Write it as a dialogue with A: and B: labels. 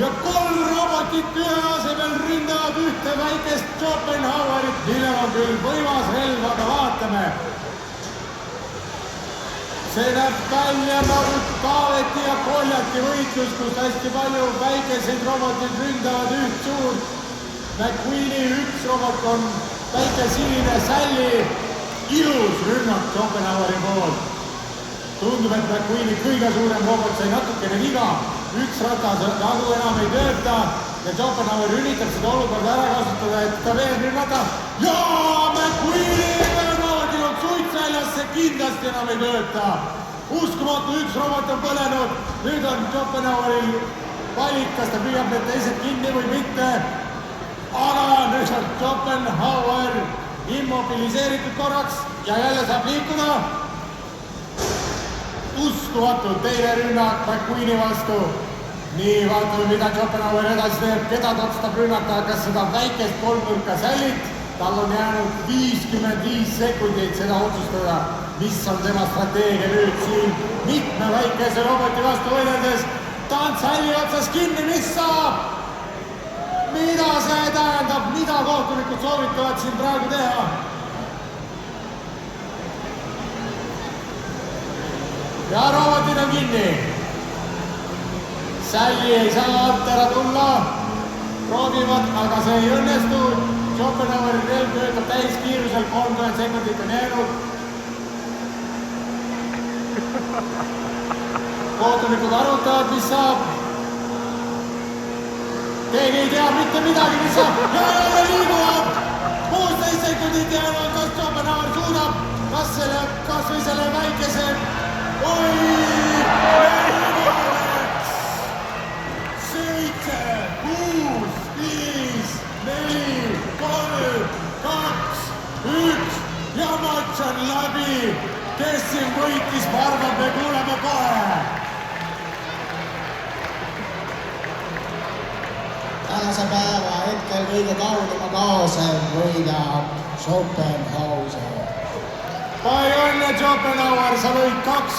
A: ja 3 robotit ühe asemel ründavad ühte väikest Schopenhauerit, millel on küll võimas relv, aga vaatame. See näeb välja nagu Taaveti ja Koljati võitlus, kus hästi palju väikeseid robotid ründavad üht suurt. McQueeni üks robot on väike sinine Sally, ilus rünnak Schopenhaueri poolt. Tundub, et McQueeni kõige suurem robot sai natukene viga, üks ratas nagu enam ei tööta ja Schopenhauer üritab seda olukorda ära kasutada, et ta veel rünnata. Jaa, McQueeni robotil on suits väljas, see kindlasti enam ei tööta. Uskumatu, üks robot on põlenud, nüüd on Schopenhaueril valik, kas ta püüab need teised kinni või mitte. Aga nüüd on Schopenhauer immobiliseeritud korraks ja jälle saab liikuda. Uskumatult teine rünnak McQueeni vastu. Nii, vaatame, mida Schopenhauer edasi teeb, keda ta otsustab rünnata, kas seda väikest kolmnurka Sallit. Tal on jäänud 55 sekundit seda otsustada, mis on tema strateegia nüüd siin mitme väikese roboti vastu võideldes. Ta on Salli otsas kinni, mis saab? Mida see tähendab, mida kohtunikud soovitavad siin praegu teha? Ja robotid on kinni. Salli ei saa alt ära tulla. Proovivad, aga see ei õnnestu. Schopenhaueri relv töötab täiskiirusel, 30 sekundit on jäänud. Kohtunikud arutavad, mis saab. Keegi ei tea mitte midagi, mis saab. Ja jälle liiguvad. 16 sekundit jäänud, kas Schopenhauer suudab, kas või selle väikese. Oi! 7, 6, 5, 4, 3, 2, 1 ja matš on läbi. Kes siin võitis, ma arvan, me kuuleme kohe.
B: Tänase päeva hetkel kõige kaunima kaose võidab Schopenhauer.
A: Palju õnne, Schopenhauer, sa lõid 2